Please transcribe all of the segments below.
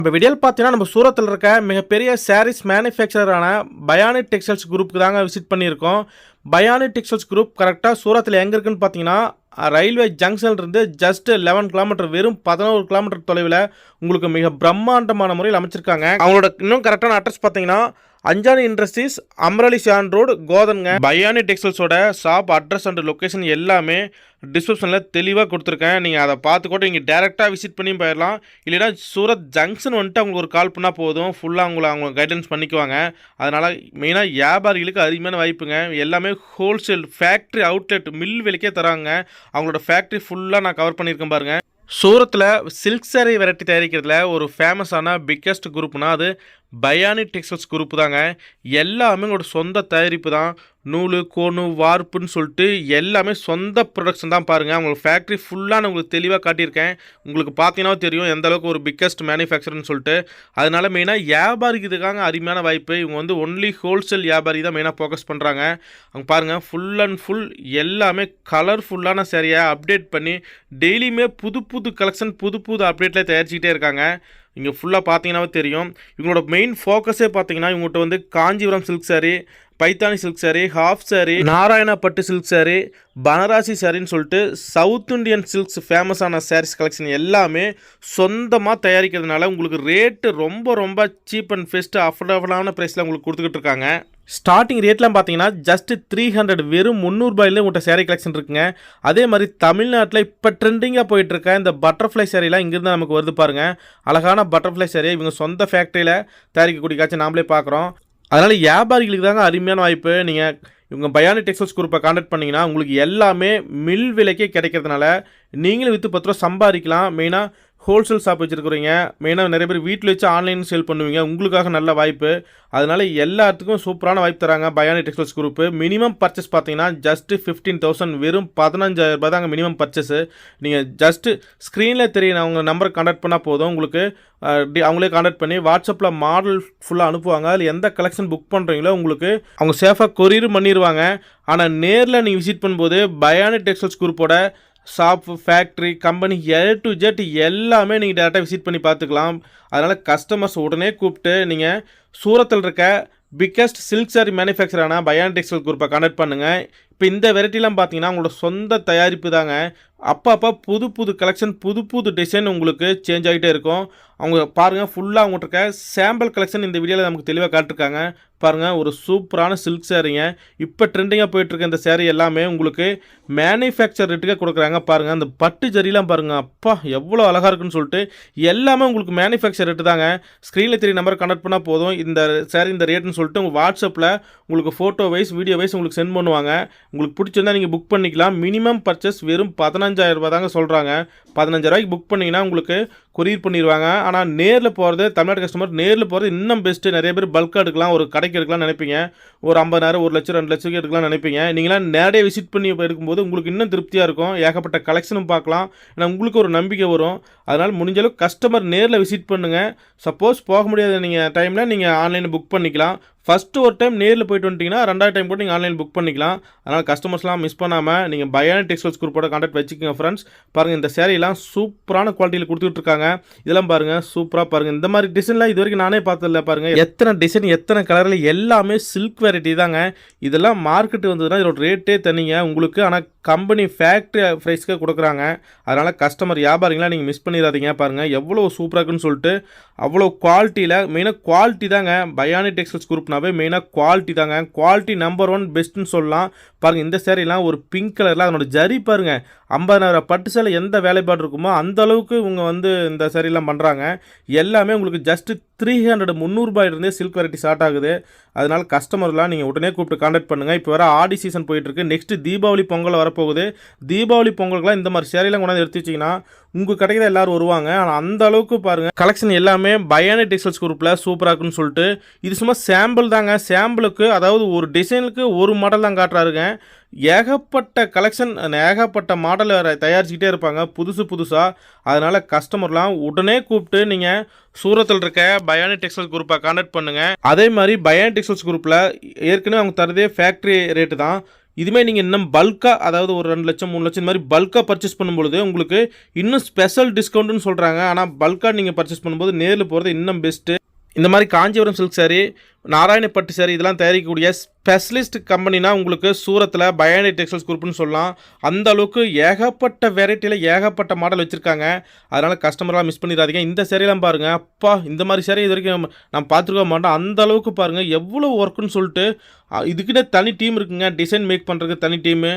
நம்ம வீடியோவில் பார்த்தீங்கன்னா நம்ம சூரத்தில் இருக்க மிகப்பெரிய சாரீஸ் மேனுஃபேக்சரான பயானி டெக்ஸ்டைல்ஸ் குரூப்புக்கு தாங்க விசிட் பண்ணியிருக்கோம். பயானி டெக்ஸ்டைல்ஸ் குரூப் கரெக்டாக சூரத்தில் எங்கே இருக்குன்னு பார்த்தீங்கன்னா ரயில்வே ஜங்ஷன்லேருந்து ஜஸ்ட் 11 கிலோமீட்டர், வெறும் 11 கிலோமீட்டர் தொலைவில் உங்களுக்கு மிக பிரம்மாண்டமான முறையில் அமைச்சிருக்காங்க. அவங்களோட இன்னும் கரெக்டான அட்ரஸ் பார்த்தீங்கன்னா அஞ்சானி இண்டஸ்ட்ரீஸ், அம்ரலி ஷான் ரோடு, கோதன்ங்க. பயானி டெக்ஸ்டைல்ஸோட ஷாப் அட்ரஸ் அண்ட் லொக்கேஷன் எல்லாமே டிஸ்கிரிப்ஷனில் தெளிவாக கொடுத்துருக்கேன். நீங்கள் அதை பார்த்து கூட நீங்கள் டேரெக்டாக விசிட் பண்ணி போயிடலாம். இல்லைனா சூரத் ஜங்ஷன் வந்துட்டு அவங்களுக்கு ஒரு கால் பண்ணால் போதும், ஃபுல்லாக அவங்க கைடன்ஸ் பண்ணிக்குவாங்க. அதனால் மெயினாக வியாபாரிகளுக்கு அதிகமான வாய்ப்புங்க. எல்லாமே ஹோல்சேல், ஃபேக்ட்ரி அவுட்லெட், மில் விலைக்கே தராங்க. அவங்களோட ஃபேக்ட்ரி ஃபுல்லாக நான் கவர் பண்ணியிருக்கேன் பாருங்கள். சூரத்தில் சில்க் சாரி வெரைட்டி தயாரிக்கிறதுல ஒரு ஃபேமஸான பிக்கெஸ்ட் குரூப்னா அது பயானி டெக்ஸ்டைல்ஸ் குரூப் தாங்க. எல்லாமே உங்களோட சொந்த தயாரிப்பு தான். நூல், கோணு, வார்ப்புன்னு சொல்லிட்டு எல்லாமே சொந்த ப்ரொடக்ஷன் தான் பாருங்கள். அவங்களுக்கு ஃபேக்ட்ரி ஃபுல்லாக நான் உங்களுக்கு தெளிவாக காட்டியிருக்கேன். உங்களுக்கு பார்த்தீங்கன்னா தெரியும் எந்த அளவுக்கு ஒரு பிக்கெஸ்ட் மேனுஃபேக்சர்னு சொல்லிட்டு. அதனால் மெயினாக வியாபாரிக்கு இதுக்காக அருமையான வாய்ப்பு. இவங்க வந்து ஒன்லி ஹோல்சேல் வியாபாரி தான் மெயினாக ஃபோக்கஸ் பண்ணுறாங்க. அவங்க பாருங்கள் ஃபுல் அண்ட் ஃபுல் எல்லாமே கலர்ஃபுல்லான சேரீயாக அப்டேட் பண்ணி டெய்லியுமே புது புது கலெக்ஷன், புது புது அப்டேட்டில் தயாரிச்சுக்கிட்டே இருக்காங்க. இங்கே ஃபுல்லாக பார்த்தீங்கன்னாவே தெரியும். இவங்களோட மெயின் ஃபோக்கஸே பார்த்தீங்கன்னா இவங்ககிட்ட வந்து Kanchipuram silk sari, Paithani silk sari, half sari, நாராயணப்பட்டு சில்க் சாரீ, பனாரசி சாரின்னு சொல்லிட்டு சவுத் இண்டியன் சில்க்ஸ் ஃபேமஸான சாரீஸ் கலெக்ஷன் எல்லாமே சொந்தமாக தயாரிக்கிறதுனால உங்களுக்கு ரேட்டு ரொம்ப ரொம்ப சீப் அண்ட் பெஸ்ட்டு அஃபோர்டபுளான ப்ரைஸில் உங்களுக்கு கொடுத்துக்கிட்டு இருக்காங்க. ஸ்டார்டிங் ரேட்லாம் பார்த்தீங்கன்னா ஜஸ்ட் 300, வெறும் 300 ரூபாயிலே உங்கள்கிட்ட சேரீ கலெக்ஷன் இருக்குங்க. அதே மாதிரி தமிழ்நாட்டில் இப்போ ட்ரெண்டிங்காக போயிட்டுருக்க இந்த பட்டர்ஃப்ளை சேரீலாம் இங்கேருந்து நமக்கு வருது பாருங்கள். அழகான பட்டர்ஃப்ளை சேரீ இவங்க சொந்த ஃபேக்ட்ரியில் தயாரிக்கக்கூடிய காட்சி நாமளே பார்க்குறோம். அதனால் வியாபாரிகளுக்கு தாங்க அருமையான வாய்ப்பு. நீங்கள் இவங்க பயானி டெக்ஸ்டைல்ஸ் குரூப்பை கான்டாக்ட் பண்ணிங்கன்னா உங்களுக்கு எல்லாமே மில் விலைக்கே கிடைக்கிறதுனால நீங்களும் விற்று 10 ரூபா சம்பாதிக்கலாம். மெயினாக ஹோல்சேல் ஷாப் வச்சுருக்குறீங்க, மெயினாக நிறைய பேர் வீட்டில் வச்சு ஆன்லைன் சேல் பண்ணுவீங்க, உங்களுக்காக நல்ல வாய்ப்பு. அதனால் எல்லாத்துக்கும் சூப்பரான வாய்ப்பு தராங்க Bionic textiles group. Minimum purchase பார்த்தீங்கன்னா ஜஸ்ட்டு 15,000, வெறும் 15,000 ரூபாய் தாங்க மினிமம் பர்ச்சேஸு. நீங்கள் ஜஸ்ட்டு ஸ்க்ரீனில் தெரியும் அவங்க நம்பரை கான்டாக்ட் பண்ணால் போதும். உங்களுக்கு அவங்களே கான்டாக்ட் பண்ணி வாட்ஸ்அப்பில் மாடல் ஃபுல்லாக அனுப்புவாங்க. அதில் எந்த கலெக்ஷன் புக் பண்ணுறீங்களோ உங்களுக்கு அவங்க சேஃபாக கொரியர் பண்ணிடுவாங்க. ஆனால் நேரில் நீங்கள் விசிட் பண்ணும்போது பயானி டெக்ஸ்டைல்ஸ் குரூப்போட shop, factory, company A to Z எல்லாமே நீங்கள் டேரெக்டாக விசிட் பண்ணி பார்த்துக்கலாம். அதனால் கஸ்டமர்ஸ் உடனே கூப்பிட்டு நீங்கள் சூரத்தில் இருக்க பிக்கெஸ்ட் சில்க் சாரி மேனுஃபேக்சரான பயானி டெக்ஸ்டைல்ஸ் குரூப்பை கான்டாக்ட் பண்ணுங்கள். இப்போ இந்த வெரைட்டிலாம் பார்த்தீங்கன்னா உங்களோட சொந்த தயாரிப்பு தாங்க. அப்போ புது புது கலெக்ஷன், புது புது டிசைன் உங்களுக்கு சேஞ்ச் ஆகிட்டே இருக்கும். அவங்க பாருங்கள் ஃபுல்லாக அவங்கள்ட்ட இருக்க சாம்பிள் கலெக்ஷன் இந்த வீடியோவில் நமக்கு தெளிவாக காட்டிருக்காங்க. பாருங்கள் ஒரு சூப்பரான சில்க் சாரீங்க. இப்போ ட்ரெண்டிங்காக போயிட்டுருக்க இந்த சாரீ எல்லாமே உங்களுக்கு மேனுஃபேக்சர் ரேட்டுக்கே கொடுக்குறாங்க. பாருங்கள் அந்த பட்டு ஜரிலாம் பாருங்கள், அப்பா எவ்வளோ அழகாக இருக்குன்னு சொல்லிட்டு எல்லாமே உங்களுக்கு மேனுஃபேக்சர் ரேட்டு தாங்க. ஸ்க்ரீனில் 3 நம்பர் கனெக்ட் பண்ணால் போதும். இந்த சாரீ இந்த ரேட்டுன்னு சொல்லிட்டு உங்கள் வாட்ஸ்அப்பில் உங்களுக்கு ஃபோட்டோ வைஸ், வீடியோ வைஸ் உங்களுக்கு சென்ட் பண்ணுவாங்க. உங்களுக்கு பிடிச்சிருந்தா நீங்கள் புக் பண்ணிக்கலாம். மினிமம் பர்ச்சேஸ் வெறும் 15,000 ரூபாய் தாங்க சொல்கிறாங்க. 15,000 ரூபாய்க்கு புக் பண்ணிங்கன்னா உங்களுக்கு கொரியர் பண்ணிடுவாங்க. ஆனால் நேரில் போகிறது, தமிழ்நாடு கஸ்டமர் நேரில் போகிறது இன்னும் பெஸ்ட்டு. நிறைய பேர் பல்காக எடுக்கலாம், ஒரு கடைக்கு எடுக்கலாம்னு நினைப்பீங்க. ஒரு 50,000, 1 லட்சம், 2 லட்சத்துக்கு எடுக்கலாம்னு நினைப்பீங்க. நீங்களாம் நேரடியாக விசிட் பண்ணி எடுக்கும்போது உங்களுக்கு இன்னும் திருப்தியாக இருக்கும். ஏகப்பட்ட கலெக்ஷனும் பார்க்கலாம். ஏன்னா உங்களுக்கு ஒரு நம்பிக்கை வரும். அதனால் முடிஞ்சளவுக்கு கஸ்டமர் நேரில் விசிட் பண்ணுங்கள். சப்போஸ் போக முடியாத நீங்கள் டைமில் நீங்கள் ஆன்லைனில் புக் பண்ணிக்கலாம். ஃபஸ்ட்டு ஒரு டைம் நேரில் போய்ட்டு வந்துட்டிங்கன்னா 2வது டைம் கூட நீங்கள் ஆன்லைன் புக் பண்ணிக்கலாம். அதனால் கஸ்டமர்ஸ்லாம் மிஸ் பண்ணாமல் நீங்கள் பயானி டெக்ஸ்டைல்ஸ் குரூப்போட கான்டாக்ட் வச்சுக்கோங்க ஃப்ரெண்ட்ஸ். பாருங்கள் இந்த சேரீலாம் சூப்பரான குவாலிட்டியில் கொடுத்துட்ருக்காங்க. இதெல்லாம் பாருங்கள் சூப்பராக பாருங்கள். இந்த மாதிரி டிசைன்லாம் இது வரைக்கும் நானே பார்த்ததில்ல. பாருங்கள் எத்தனை டிசைன், எத்தனை கலரில், எல்லாமே சில்க் வெரைட்டி தாங்க. இதெல்லாம் மார்க்கெட்டு வந்ததுன்னா இதோட ரேட்டே தனிங்க உங்களுக்கு. ஆனால் கம்பெனி ஃபேக்ட்ரி ப்ரைஸ்க்கு கொடுக்குறாங்க. அதனால் கஸ்டமர் வியாபாரிங்களாம் நீங்கள் மிஸ் பண்ணிடாதீங்க. பாருங்கள் எவ்வளோ சூப்பராக இருக்குன்னு சொல்லிட்டு அவ்வளோ குவாலிட்டியில். மெயினாக குவாலிட்டி தாங்க. பயானி டெக்ஸ்டைல்ஸ் குரூப்னாவே மெயினாக குவாலிட்டி தாங்க. குவாலிட்டி நம்பர் 1 பெஸ்ட்டுன்னு சொல்லலாம். பாருங்கள் இந்த சேரீலாம் ஒரு பிங்க் கலரில் அதனோட ஜரி பாருங்கள். 50,000 பட்டு சேலை எந்த வேலைப்பாடு இருக்குமோ அந்த அளவுக்கு இவங்க வந்து இந்த சேரீலாம் பண்ணுறாங்க. எல்லாமே உங்களுக்கு ஜஸ்ட்டு 300, 300 ரூபாயிலிருந்தே சில்க் வெரைட்டி ஸ்டார்ட் ஆகுது. அதனால் கஸ்டமர்லாம் நீங்கள் உடனே கூப்பிட்டு கான்டாக்ட் பண்ணுங்கள். இப்போ வர ஆடி சீசன் போயிட்டுருக்கு. நெக்ஸ்ட்டு தீபாவளி பொங்கல் வரப்போகுது. தீபாவளி பொங்கலுக்குலாம் இந்த மாதிரி சேரீலாம் கொண்டாந்து எடுத்து வச்சிங்கன்னா உங்கள் கடைக்கு தான் எல்லோரும் வருவாங்க. ஆனால் அந்த அளவுக்கு பாருங்கள் கலெக்ஷன் எல்லாமே பயானி டெக்ஸ்டைல்ஸ் குரூப்பில் சூப்பராக இருக்குன்னு சொல்லிட்டு இது சும்மா சாம்பிள் தாங்க. சாம்பிளுக்கு அதாவது ஒரு டிசைனுக்கு ஒரு மாடல் தான் காட்டுறாருங்க. ஏகப்பட்ட கலெக்ஷன், ஏகப்பட்ட மாடல் தயாரிச்சுக்கிட்டே இருப்பாங்க புதுசு புதுசாக. அதனால் கஸ்டமர்லாம் உடனே கூப்பிட்டு நீங்கள் சூரத்தில் இருக்க பயானி டெக்ஸ்டைல்ஸ் குரூப்பை கான்டாக்ட் பண்ணுங்கள். அதே மாதிரி பயானி டெக்ஸ்டைல்ஸ் குரூப்பில் ஏற்கனவே அவங்க தரதே ஃபேக்ட்ரி ரேட்டு தான். இதுமே நீங்கள் இன்னும் பல்காக, அதாவது ஒரு 2 லட்சம் 3 லட்சம் இந்த மாதிரி பல்காக பர்ச்சேஸ் பண்ணும்பொழுது உங்களுக்கு இன்னும் ஸ்பெஷல் டிஸ்கவுண்ட்டுன்னு சொல்கிறாங்க. ஆனால் பல்காக நீங்கள் பர்ச்சேஸ் பண்ணும்போது நேரில் போகிறது இன்னும் பெஸ்ட்டு. இந்த மாதிரி காஞ்சிபுரம் சில்க் சாரி, நாராயணப்பட்டு சாரி இதெல்லாம் தயாரிக்கக்கூடிய ஸ்பெஷலிஸ்ட் கம்பெனினா உங்களுக்கு சூரத்தில் பயானி டெக்ஸ்டைல்ஸ் குரூப்னு சொல்லலாம். அந்த அளவுக்கு ஏகப்பட்ட வெரைட்டியில் ஏகப்பட்ட மாடல் வச்சுருக்காங்க. அதனால் கஸ்டமர்லாம் மிஸ் பண்ணிடாதீங்க. இந்த சேரீலாம் பாருங்கள், அப்பா இந்த மாதிரி சேரீ இது வரைக்கும் நான் பார்த்துருக்க மாட்டோம். அந்த அளவுக்கு பாருங்கள் எவ்வளோ ஒர்க்குன்னு சொல்லிட்டு. இதுக்குன்னே தனி டீம் இருக்குங்க, டிசைன் மேக் பண்ணுறதுக்கு தனி டீமு.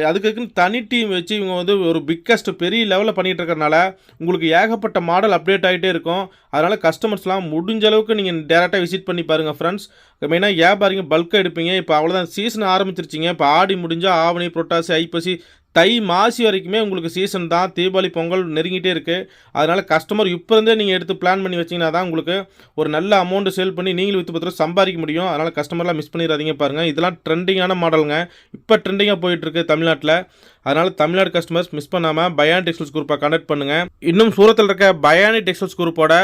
அதுக்குன்னு தனி டீம் வச்சு இவங்க வந்து ஒரு பிக்கஸ்ட் பெரிய லெவலில் பண்ணிகிட்டு இருக்கிறனால உங்களுக்கு ஏகப்பட்ட மாடல் அப்டேட் ஆகிட்டே இருக்கும். அதனால் கஸ்டமர்ஸ்லாம் முடிஞ்ச அளவுக்கு நீங்கள் டேரெக்டாக விசிட் பண்ணி பாருங்கள் ஃப்ரெண்ட்ஸ். மெயினாக வியாபாரிங்க பல்காக எடுப்பீங்க. இப்போ அவ்வளோதான், சீசன் ஆரம்பிச்சிருச்சிங்க. இப்போ ஆடி முடிஞ்சால் ஆவணி, புரட்டாசி, ஐப்பசி, தை, மாசி வரைக்குமே உங்களுக்கு சீசன் தான். தீபாவளி, பொங்கல் நெருங்கிட்டே இருக்குது. அதனால் கஸ்டமர் இப்போ இருந்தே நீங்கள் எடுத்து பிளான் பண்ணி வச்சிங்கன்னா தான் உங்களுக்கு ஒரு நல்ல அமௌண்ட்டு சேல் பண்ணி நீங்களும் விற்று பத்திரம் சம்பாதிக்க முடியும். அதனால் கஸ்டமர்லாம் மிஸ் பண்ணிடாதீங்க. பாருங்கள், இதெல்லாம் ட்ரெண்டிங்கான மாடலுங்க, இப்போ ட்ரெண்டிங்காக போயிட்டுருக்கு தமிழ்நாட்டில். அதனால் தமிழ்நாடு கஸ்டமர்ஸ் மிஸ் பண்ணாமல் பயானி டெக்ஸ்டைல்ஸ் குரூப்பை கான்டாக்ட் பண்ணுங்கள். இன்னும் சூரத்தில் இருக்க பயானி டெக்ஸ்டைல்ஸ் குரூப்போட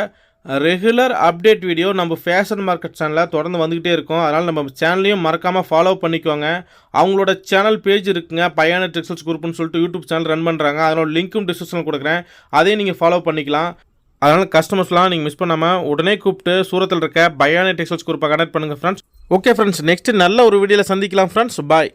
ரெகுலர் அப்டேட் வீடியோ நம்ம ஃபேஷன் மார்க்கெட் சேனலில் தொடர்ந்து வந்துக்கிட்டே இருக்கும். அதனால் நம்ம சேனலையும் மறக்காமல் ஃபாலோ பண்ணிக்கோங்க. அவங்களோட சேனல் பேஜ் இருக்குங்க, பயானி டெக்ஸ்டைல்ஸ் குரூப்னு சொல்லிட்டு யூடியூப் சேனல் ரன் பண்ணுறாங்க. அதனோட லிங்க்கும் டிஸ்கிரிப்ஷனில் கொடுக்குறேன், அதையும் நீங்கள் ஃபாலோ பண்ணிக்கலாம். அதனால் கஸ்டமர்ஸ்லாம் நீங்கள் மிஸ் பண்ணாமல் உடனே கூப்பிட்டு சூரத்தில் இருக்க பயானி டெக்ஸ்டைல்ஸ் குரூப்பை கனெக்ட் பண்ணுங்கள் ஃப்ரெண்ட்ஸ். ஓகே ஃப்ரெண்ட்ஸ், நெக்ஸ்ட்டு நல்ல ஒரு வீடியோவில் சந்திக்கலாம் ஃப்ரெண்ட்ஸ். பாய்.